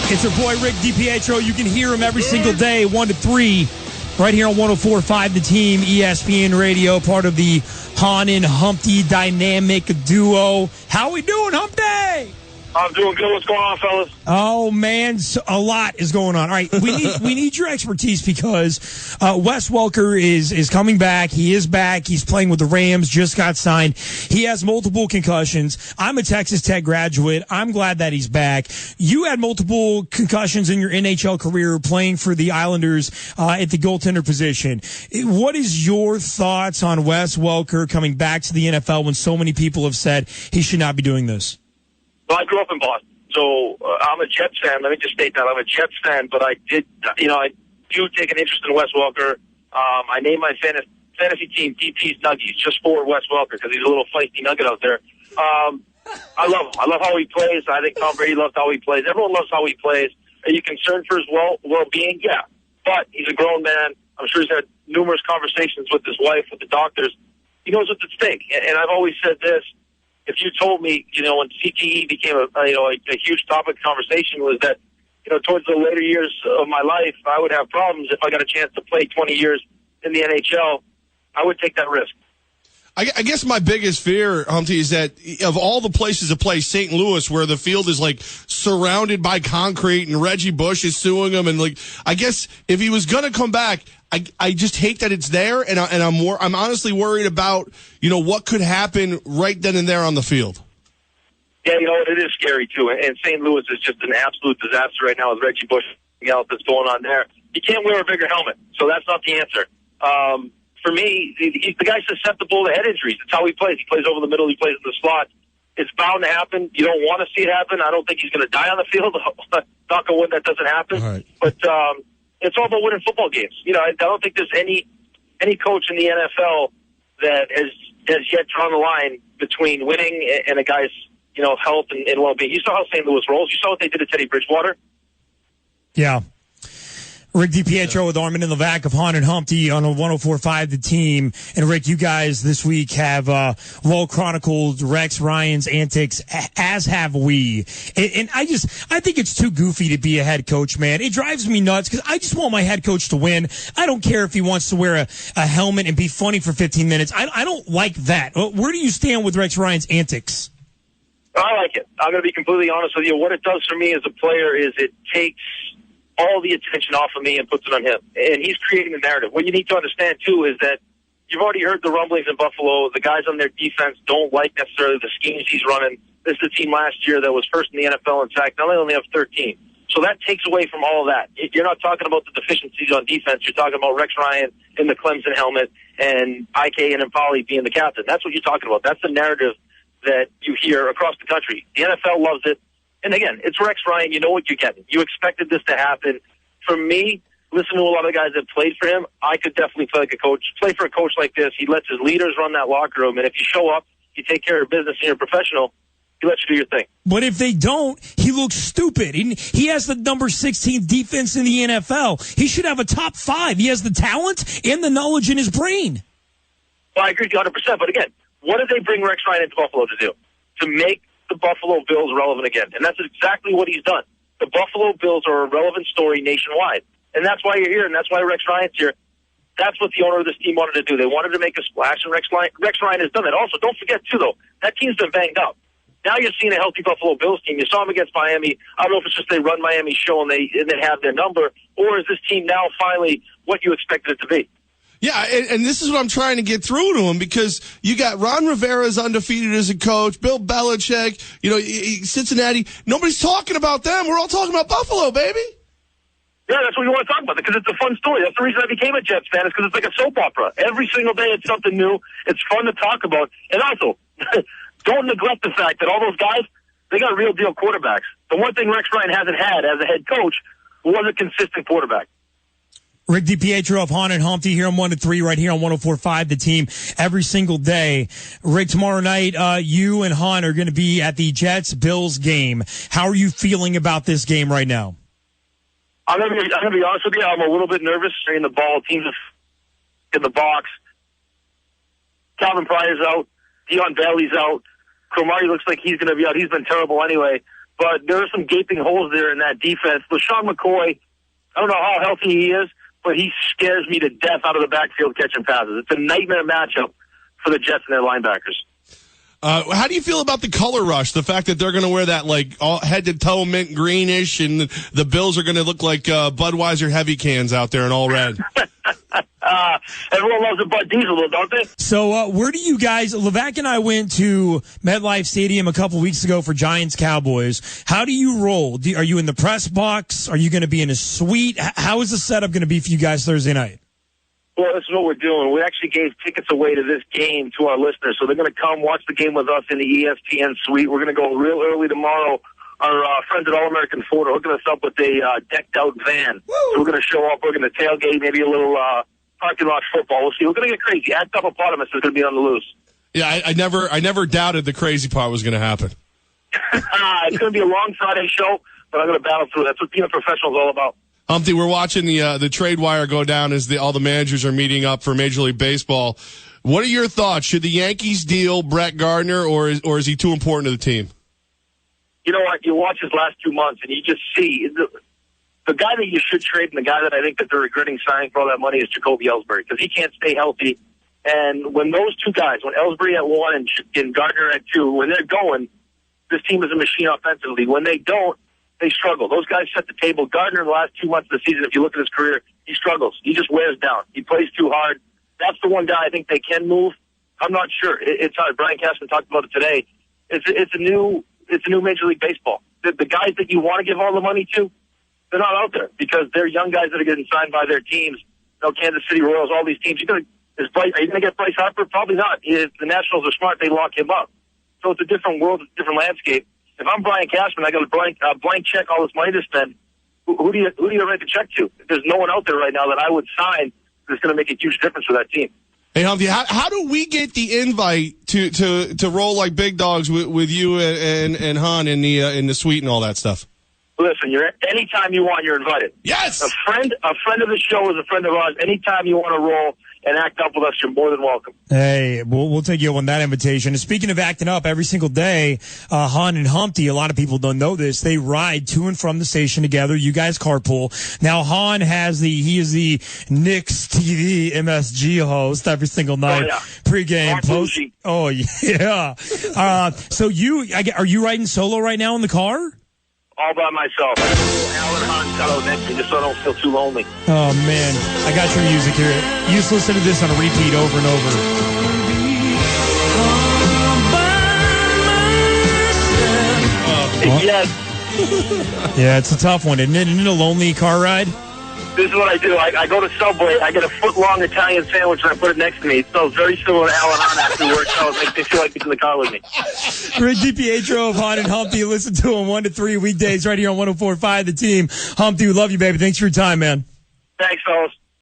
It's your boy Rick DiPietro. You can hear him every single day, 1 to 3, right here on 104.5 The Team, ESPN Radio, part of the Han and Humpty dynamic duo. How we doing, Humpty? I'm doing good. What's going on, fellas? Oh, man, a lot is going on. All right, we need your expertise because Wes Welker is coming back. He is back. He's playing with the Rams, just got signed. He has multiple concussions. I'm a Texas Tech graduate. I'm glad that he's back. You had multiple concussions in your NHL career playing for the Islanders at the goaltender position. What is your thoughts on Wes Welker coming back to the NFL when so many people have said he should not be doing this? Well, I grew up in Boston, so I'm a Jets fan. Let me just state that. I'm a Jets fan, but I do take an interest in Wes Welker. I named my fantasy team DP's Nuggies just for Wes Welker because he's a little feisty nugget out there. I love him. I love how he plays. I think Tom Brady loves how he plays. Everyone loves how he plays. Are you concerned for his well-being? Yeah. But he's a grown man. I'm sure he's had numerous conversations with his wife, with the doctors. He knows what's at stake. And I've always said this. If you told me, when CTE became a huge topic of conversation, was that, towards the later years of my life, I would have problems if I got a chance to play 20 years in the NHL, I would take that risk. I guess my biggest fear, Humpty, is that of all the places to play, St. Louis, where the field is like surrounded by concrete and Reggie Bush is suing him, and I guess if he was going to come back, I just hate that it's there, and I'm honestly worried about what could happen right then and there on the field. Yeah, it is scary too, and St. Louis is just an absolute disaster right now with Reggie Bush and else that's going on there. He can't wear a bigger helmet, so that's not the answer. For me, the guy's susceptible to head injuries. It's how he plays. He plays over the middle. He plays in the slot. It's bound to happen. You don't want to see it happen. I don't think he's going to die on the field. Knock on wood, that doesn't happen. All right. But it's all about winning football games. I don't think there's any coach in the NFL that has yet drawn the line between winning and a guy's health and well-being. You saw how St. Louis rolls. You saw what they did to Teddy Bridgewater. Yeah. Rick DiPietro with Armen and Levack of Han and Humpty on a 104.5 The Team. And Rick, you guys this week have well chronicled Rex Ryan's antics, as have we. And I think it's too goofy to be a head coach, man. It drives me nuts because I just want my head coach to win. I don't care if he wants to wear a helmet and be funny for 15 minutes. I don't like that. Where do you stand with Rex Ryan's antics? I like it. I'm going to be completely honest with you. What it does for me as a player is it takes all the attention off of me and puts it on him. And he's creating the narrative. What you need to understand, too, is that you've already heard the rumblings in Buffalo. The guys on their defense don't like necessarily the schemes he's running. This is a team last year that was first in the NFL in sacks. Now they only have 13. So that takes away from all of that. You're not talking about the deficiencies on defense. You're talking about Rex Ryan in the Clemson helmet and IK and Impali being the captain. That's what you're talking about. That's the narrative that you hear across the country. The NFL loves it. And again, it's Rex Ryan. You know what you're getting. You expected this to happen. For me, listening to a lot of the guys that played for him, I could definitely play for a coach like this. He lets his leaders run that locker room. And if you show up, you take care of business and you're a professional, he lets you do your thing. But if they don't, he looks stupid. He has the number 16 defense in the NFL. He should have a top 5. He has the talent and the knowledge in his brain. Well, I agree with you 100%. But again, what did they bring Rex Ryan into Buffalo to do? To make the Buffalo Bills relevant again. And that's exactly what he's done. The Buffalo Bills are a relevant story nationwide. And that's why you're here, and that's why Rex Ryan's here. That's what the owner of this team wanted to do. They wanted to make a splash, and Rex Ryan has done that. Also, don't forget, too, though, that team's been banged up. Now you're seeing a healthy Buffalo Bills team. You saw them against Miami. I don't know if it's just they run Miami's show and they have their number, or is this team now finally what you expected it to be? Yeah, and this is what I'm trying to get through to him, because you got Ron Rivera's undefeated as a coach, Bill Belichick, Cincinnati. Nobody's talking about them. We're all talking about Buffalo, baby. Yeah, that's what you want to talk about, because it's a fun story. That's the reason I became a Jets fan, is because it's like a soap opera. Every single day it's something new. It's fun to talk about. And also, don't neglect the fact that all those guys, they got real deal quarterbacks. The one thing Rex Ryan hasn't had as a head coach was a consistent quarterback. Rick DiPietro of Han and Humpty here on 1 to 3 right here on 104.5 The Team every single day. Rick, tomorrow night, you and Han are going to be at the Jets-Bills game. How are you feeling about this game right now? I'm going to be honest with you. I'm a little bit nervous. Seeing the ball, teams in the box. Calvin Pryor's out. Dion Bailey's out. Cromartie looks like he's going to be out. He's been terrible anyway. but there are some gaping holes there in that defense. LaShawn McCoy, I don't know how healthy he is, but he scares me to death out of the backfield catching passes. It's a nightmare matchup for the Jets and their linebackers. How do you feel about the color rush? The fact that they're going to wear that like all head to toe mint greenish, and the Bills are going to look like Budweiser heavy cans out there in all red. Everyone loves a Bud Diesel, don't they? So where do you guys, Levack and I went to MetLife Stadium a couple weeks ago for Giants-Cowboys. How do you roll? Are you in the press box? Are you going to be in a suite? How is the setup going to be for you guys Thursday night? Well, this is what we're doing. We actually gave tickets away to this game to our listeners. So they're going to come watch the game with us in the ESPN suite. We're going to go real early tomorrow. Our friends at All-American Ford are hooking us up with a decked-out van. Woo! So we're going to show up. We're going to tailgate, maybe a little parking lot football. We'll see. We're going to get crazy. Act Up Hippopotamus is going to be on the loose. Yeah, I never doubted the crazy part was going to happen. It's going to be a long Friday show, but I'm going to battle through. That's what being a professional is all about. Humpty, we're watching the trade wire go down as all the managers are meeting up for Major League Baseball. What are your thoughts? Should the Yankees deal Brett Gardner, or is he too important to the team? You know what? You watch his last 2 months, and you just see the guy that you should trade, and the guy that I think that they're regretting signing for all that money is Jacoby Ellsbury, because he can't stay healthy. And when those two guys, when Ellsbury at 1 and Gardner at 2, when they're going, this team is a machine offensively. When they don't, they struggle. Those guys set the table. Gardner, in the last 2 months of the season, if you look at his career, he struggles. He just wears down. He plays too hard. That's the one guy I think they can move. I'm not sure. It's hard. Brian Cashman talked about it today. It's a new Major League Baseball. The guys that you want to give all the money to, they're not out there because they're young guys that are getting signed by their teams. You know, Kansas City Royals, all these teams. Are you going to get Bryce Harper? Probably not. If the Nationals are smart, they lock him up. So it's a different world, it's a different landscape. If I'm Brian Cashman, I got a blank check, all this money to spend. Who do you write the check to? There's no one out there right now that I would sign that's going to make a huge difference for that team. Hey, Humpty, how do we get the invite to roll like big dogs with you and Han in the suite and all that stuff? Listen, anytime you want, you're invited. Yes. A friend of the show is a friend of ours. Anytime you want to roll and act up with us, you're more than welcome. Hey, we'll take you on that invitation. And speaking of acting up, every single day, Han and Humpty, a lot of people don't know this, they ride to and from the station together. You guys carpool. Now, Han he is the Knicks TV MSG host every single night. Oh, yeah. Pre-game, post. Oh, yeah. So are you riding solo right now in the car? All by myself. I got a little Alan Han cutout next to me just so I don't feel too lonely. Oh, man. I got your music here. You just listen to this on a repeat over and over. Yes. Yeah, it's a tough one, isn't it? Isn't it a lonely car ride? This is what I do. I go to Subway, I get a foot-long Italian sandwich, and I put it next to me. It smells very similar to Alan Han after work, so it makes me feel like he's in the car with me. Rick DiPietro of Han and Humpty. Listen to him 1 to 3 weekdays right here on 104.5 The Team. Humpty, we love you, baby. Thanks for your time, man. Thanks, fellas.